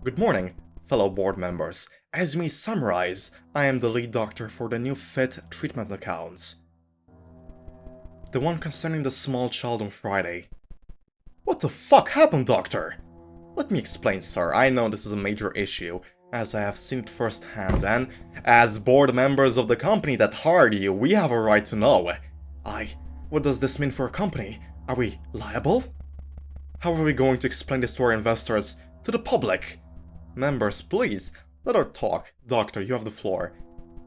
Good morning, fellow board members. As you may summarize, I am the lead doctor for the new FIT treatment accounts. The one concerning the small child on Friday. What the fuck happened, doctor? Let me explain, sir. I know this is a major issue, as I have seen it firsthand, and as board members of the company that hired you, we have a right to know. What does this mean for a company? Are we liable? How are we going to explain this to our investors, to the public? Members, please, let her talk. Doctor, you have the floor.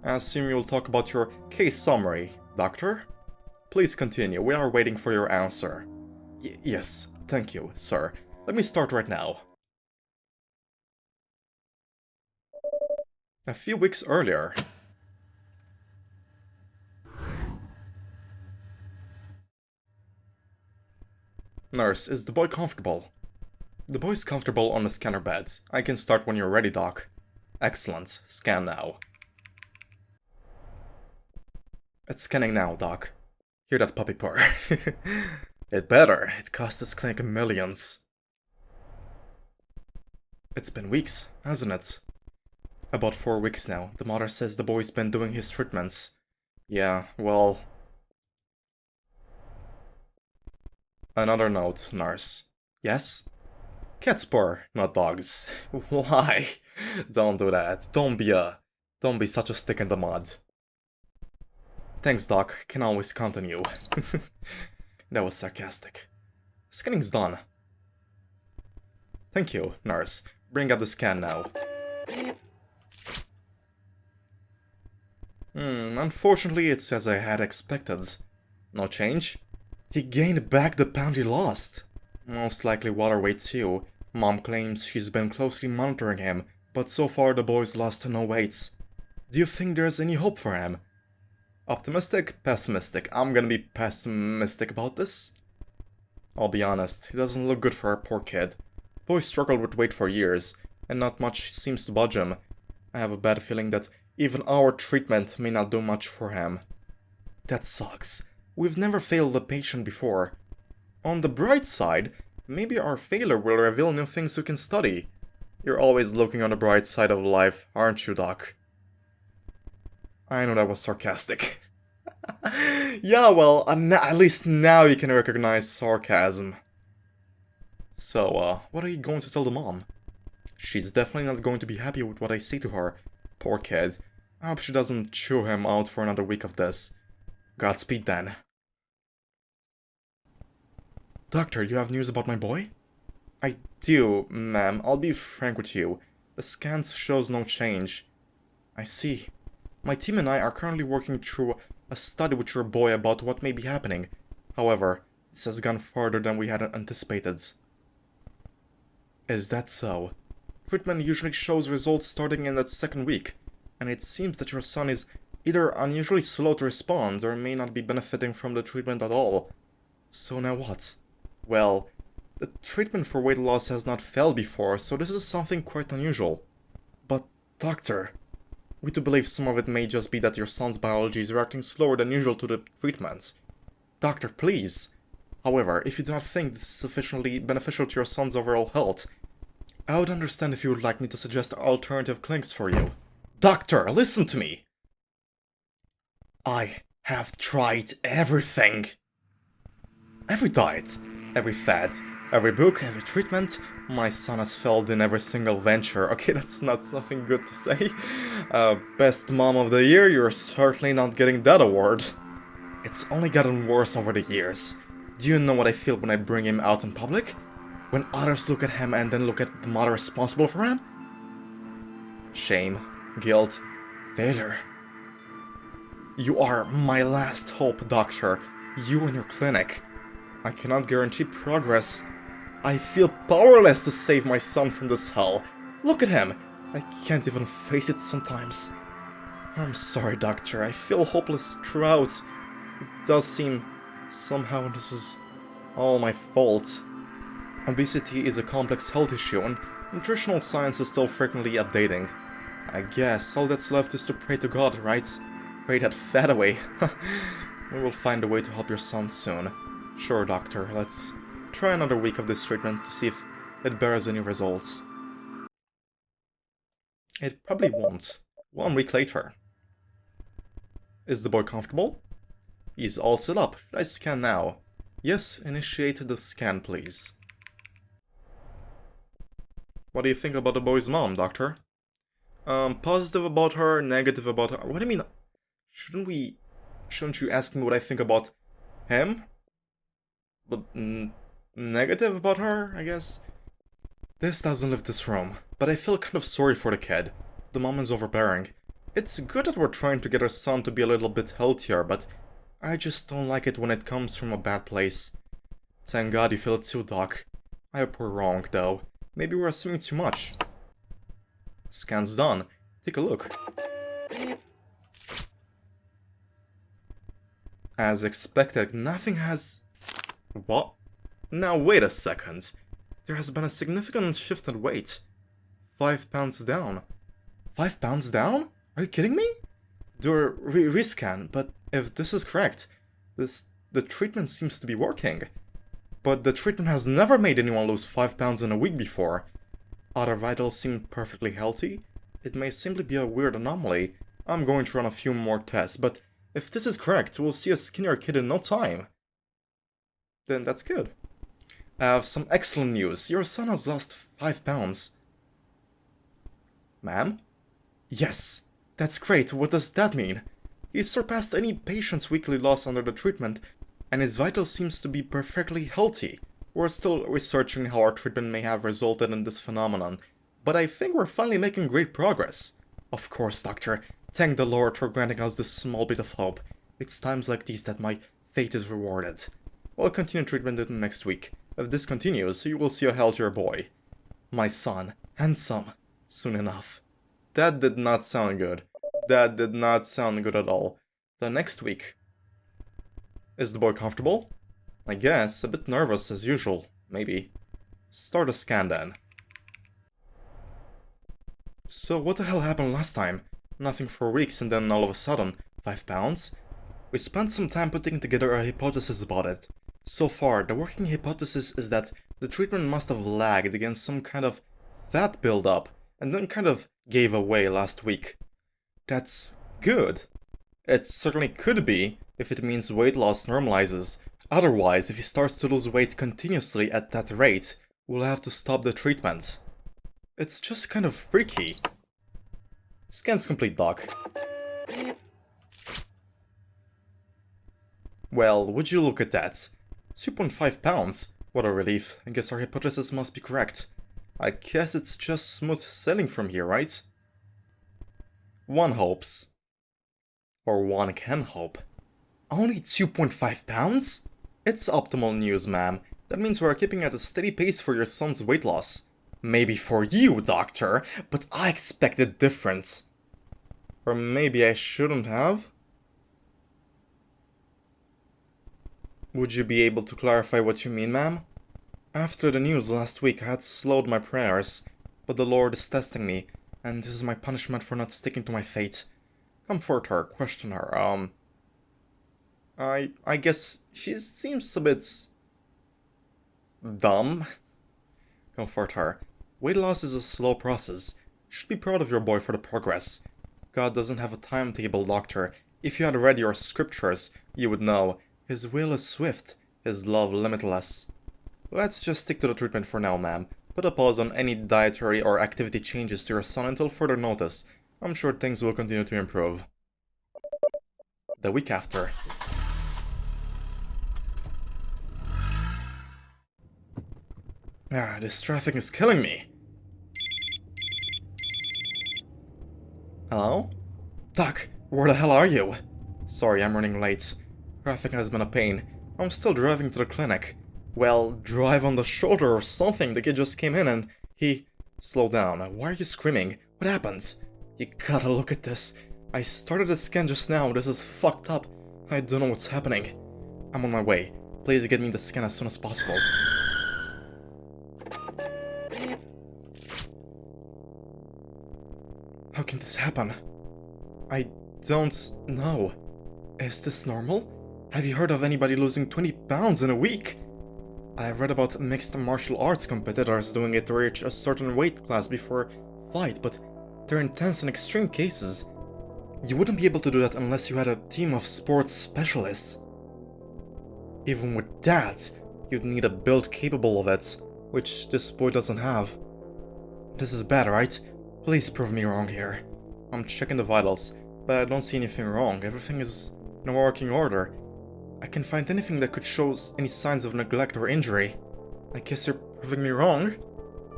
I assume you'll talk about your case summary, doctor? Please continue, we are waiting for your answer. Yes, thank you, sir. Let me start right now. A few weeks earlier. Nurse, is the boy comfortable? The boy's comfortable on the scanner bed. I can start when you're ready, Doc. Excellent. Scan now. It's scanning now, Doc. Hear that puppy purr. It better. It cost this clinic millions. It's been weeks, hasn't it? About 4 weeks now. The mother says the boy's been doing his treatments. Yeah, well... Another note, nurse. Yes? Cats purr, not dogs. Why? Don't do that. Don't be such a stick in the mud. Thanks, Doc. Can always count on you. That was sarcastic. Scanning's done. Thank you, nurse. Bring up the scan now. Unfortunately, it's as I had expected. No change? He gained back the pound he lost. Most likely water weight too. Mom claims she's been closely monitoring him, but so far the boy's lost no weight. Do you think there's any hope for him? Optimistic? Pessimistic? I'm gonna be pessimistic about this. I'll be honest, it doesn't look good for our poor kid. Boy struggled with weight for years, and not much seems to budge him. I have a bad feeling that even our treatment may not do much for him. That sucks. We've never failed a patient before. On the bright side, maybe our failure will reveal new things we can study. You're always looking on the bright side of life, aren't you, Doc? I know that was sarcastic. Yeah, well, at least now you can recognize sarcasm. So, what are you going to tell the mom? She's definitely not going to be happy with what I say to her. Poor kid. I hope she doesn't chew him out for another week of this. Godspeed then. Doctor, you have news about my boy? I do, ma'am. I'll be frank with you. The scans shows no change. I see. My team and I are currently working through a study with your boy about what may be happening. However, this has gone farther than we had anticipated. Is that so? Treatment usually shows results starting in that second week, and it seems that your son is either unusually slow to respond or may not be benefiting from the treatment at all. So now what? Well, the treatment for weight loss has not failed before, so this is something quite unusual. But, doctor, we do believe some of it may just be that your son's biology is reacting slower than usual to the treatment. Doctor, please. However, if you do not think this is sufficiently beneficial to your son's overall health, I would understand if you would like me to suggest alternative clinics for you. Doctor, listen to me! I have tried everything. Every diet, every fad, every book, every treatment. My son has failed in every single venture. Okay, that's not something good to say. Best mom of the year, you're certainly not getting that award. It's only gotten worse over the years. Do you know what I feel when I bring him out in public? When others look at him and then look at the mother responsible for him? Shame, guilt, failure. You are my last hope, doctor. You and your clinic. I cannot guarantee progress. I feel powerless to save my son from this hell. Look at him. I can't even face it sometimes. I'm sorry, doctor. I feel hopeless throughout. It does seem somehow this is all my fault. Obesity is a complex health issue, and nutritional science is still frequently updating. I guess all that's left is to pray to God, right? Pray that fat away. We will find a way to help your son soon. Sure, doctor, let's try another week of this treatment to see if it bears any results. It probably won't. 1 week later. Is the boy comfortable? He's all set up. Should I scan now? Yes, initiate the scan, please. What do you think about the boy's mom, doctor? Positive about her, negative about her. What do you mean? Shouldn't you ask me what I think about him? But, negative about her, I guess? This doesn't leave this room, but I feel kind of sorry for the kid. The mom is overbearing. It's good that we're trying to get our son to be a little bit healthier, but I just don't like it when it comes from a bad place. Thank God you feel it too, Doc. I hope we're wrong, though. Maybe we're assuming too much. Scan's done. Take a look. As expected, nothing has... What? Now wait a second. There has been a significant shift in weight. 5 pounds down. 5 pounds down? Are you kidding me? Do a rescan, but if this is correct, the treatment seems to be working. But the treatment has never made anyone lose 5 pounds in a week before. Other vitals seem perfectly healthy. It may simply be a weird anomaly. I'm going to run a few more tests, but if this is correct, we'll see a skinnier kid in no time. Then that's good. I have some excellent news. Your son has lost 5 pounds. Ma'am? Yes. That's great. What does that mean? He's surpassed any patient's weekly loss under the treatment, and his vitals seems to be perfectly healthy. We're still researching how our treatment may have resulted in this phenomenon, but I think we're finally making great progress. Of course, Doctor. Thank the Lord for granting us this small bit of hope. It's times like these that my fate is rewarded. We'll continue treatment next week. If this continues, you will see a healthier boy. My son, handsome, soon enough. That did not sound good. That did not sound good at all. The next week. Is the boy comfortable? I guess, a bit nervous as usual. Maybe. Start a scan then. So what the hell happened last time? Nothing for weeks and then all of a sudden, 5 pounds? We spent some time putting together a hypothesis about it. So far, the working hypothesis is that the treatment must have lagged against some kind of fat buildup and then kind of gave away last week. That's good. It certainly could be if it means weight loss normalizes. Otherwise, if he starts to lose weight continuously at that rate, we'll have to stop the treatment. It's just kind of freaky. Scan's complete, Doc. Well, would you look at that? 2.5 pounds. What a relief. I guess our hypothesis must be correct. I guess it's just smooth sailing from here, right? One hopes. Or one can hope. Only 2.5 pounds? It's optimal news, ma'am. That means we're keeping at a steady pace for your son's weight loss. Maybe for you, Doctor, but I expected different. Or maybe I shouldn't have? Would you be able to clarify what you mean, ma'am? After the news last week, I had slowed my prayers, but the Lord is testing me, and this is my punishment for not sticking to my fate. Comfort her, question her, I guess she seems a bit... dumb? Comfort her. Weight loss is a slow process. You should be proud of your boy for the progress. God doesn't have a timetable, Doctor. If you had read your scriptures, you would know. His will is swift, his love limitless. Let's just stick to the treatment for now, ma'am. Put a pause on any dietary or activity changes to your son until further notice. I'm sure things will continue to improve. The week after. This traffic is killing me. Hello? Doc, where the hell are you? Sorry, I'm running late. Traffic has been a pain. I'm still driving to the clinic. Well, drive on the shoulder or something. The kid just came in and he... Slow down. Why are you screaming? What happened? You gotta look at this. I started a scan just now. This is fucked up. I don't know what's happening. I'm on my way. Please get me the scan as soon as possible. How can this happen? I don't know. Is this normal? Have you heard of anybody losing 20 pounds in a week? I've read about mixed martial arts competitors doing it to reach a certain weight class before fight, but They're intense and extreme cases. You wouldn't be able to do that unless you had a team of sports specialists. Even with that, you'd need a build capable of it, which this boy doesn't have. This is bad, right? Please prove me wrong here. I'm checking the vitals, but I don't see anything wrong. Everything is in working order. I can't find anything that could show any signs of neglect or injury. I guess you're proving me wrong?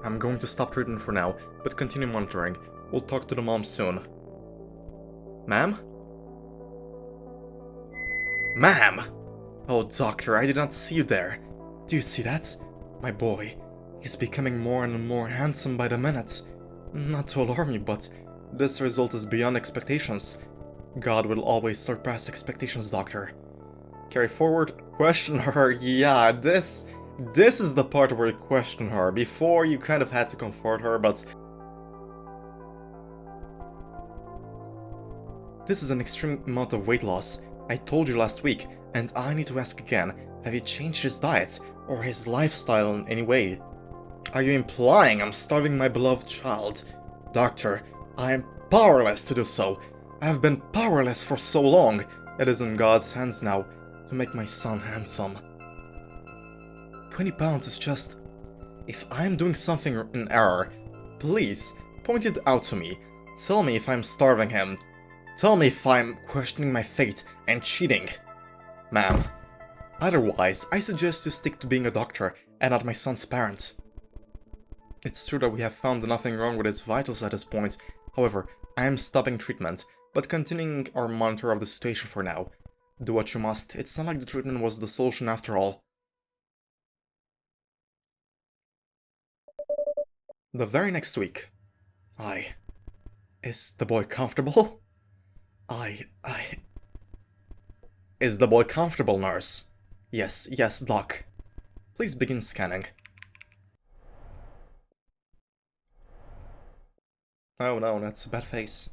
I'm going to stop treatment for now, but continue monitoring. We'll talk to the mom soon. Ma'am? Ma'am! Oh, doctor, I did not see you there. Do you see that? My boy, he's becoming more and more handsome by the minute. Not to alarm you, but this result is beyond expectations. God will always surpass expectations, doctor. Carry forward, question her. Yeah, this is the part where you question her. Before, you kind of had to comfort her, but this is an extreme amount of weight loss. I told you last week, and I need to ask again, have you changed his diet or his lifestyle in any way? Are you implying I'm starving my beloved child? Doctor, I am powerless to do so. I have been powerless for so long. It is in God's hands now to make my son handsome. 20 pounds is just... If I am doing something in error, please point it out to me. Tell me if I'm starving him. Tell me if I'm questioning my fate and cheating. Ma'am. Otherwise, I suggest you stick to being a doctor and not my son's parent. It's true that we have found nothing wrong with his vitals at this point. However, I am stopping treatment, but continuing our monitor of the situation for now. Do what you must. It's not like the treatment was the solution after all. The very next week. Is the boy comfortable? Is the boy comfortable, nurse? Yes, doc. Please begin scanning. Oh no, that's a bad face.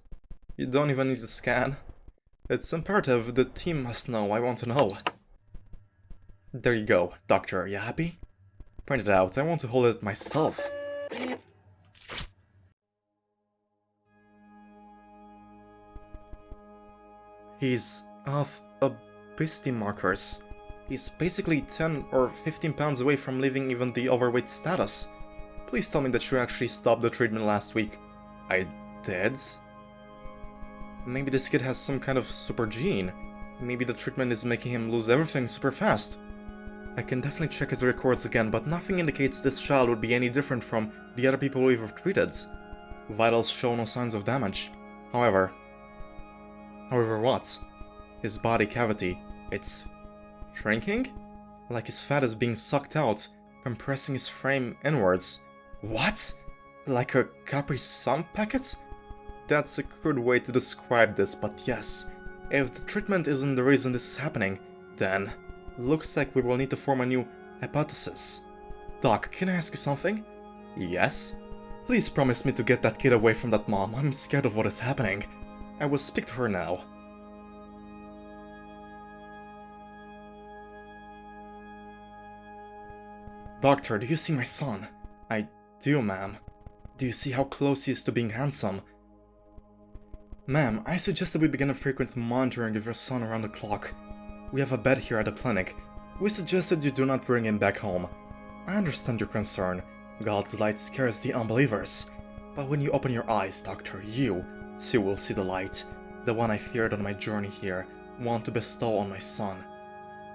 You don't even need to scan. It's imperative, the team must know, I want to know. There you go, doctor, are you happy? Print it out, I want to hold it myself. He's off obesity markers. He's basically 10 or 15 pounds away from leaving even the overweight status. Please tell me that you actually stopped the treatment last week. I did? Maybe this kid has some kind of super gene. Maybe the treatment is making him lose everything super fast. I can definitely check his records again, but nothing indicates this child would be any different from the other people we've treated. Vitals show no signs of damage. However what? His body cavity, it's shrinking? Like his fat is being sucked out, compressing his frame inwards. What? Like a Capri Sun packet? That's a crude way to describe this, but yes. If the treatment isn't the reason this is happening, then looks like we will need to form a new hypothesis. Doc, can I ask you something? Yes? Please promise me to get that kid away from that mom. I'm scared of what is happening. I will speak to her now. Doctor, do you see my son? I do, ma'am. Do you see how close he is to being handsome? Ma'am, I suggest that we begin a frequent monitoring of your son around the clock. We have a bed here at the clinic. We suggest that you do not bring him back home. I understand your concern. God's light scares the unbelievers. But when you open your eyes, doctor, you, too, will see the light. The one I feared on my journey here, want to bestow on my son.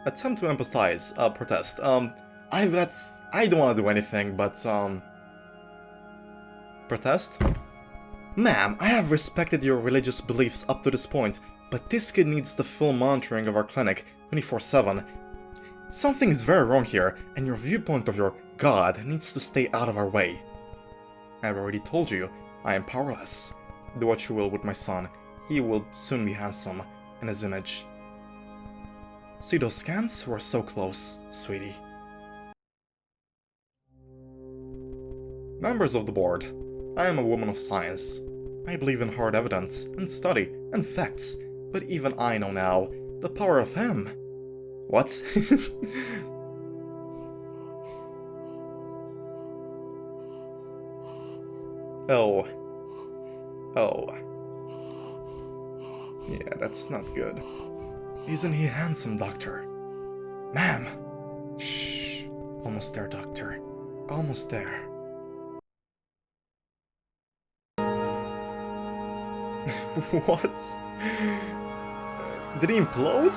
Attempt to empathize, protest. I don't want to do anything, but, protest? Ma'am, I have respected your religious beliefs up to this point, but this kid needs the full monitoring of our clinic 24/7. Something is very wrong here, and your viewpoint of your God needs to stay out of our way. I've already told you, I am powerless. Do what you will with my son. He will soon be handsome in his image. See those scans? We're so close, sweetie. Members of the board, I am a woman of science. I believe in hard evidence, and study, and facts, but even I know now the power of him. What? Oh. Oh. Yeah, that's not good. Isn't he handsome, Doctor? Ma'am! Shh. Almost there, Doctor. Almost there. What? Did he implode?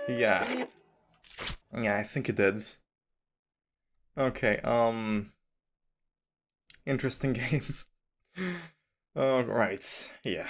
Yeah. Yeah, I think he did. Okay, interesting game. Right, yeah.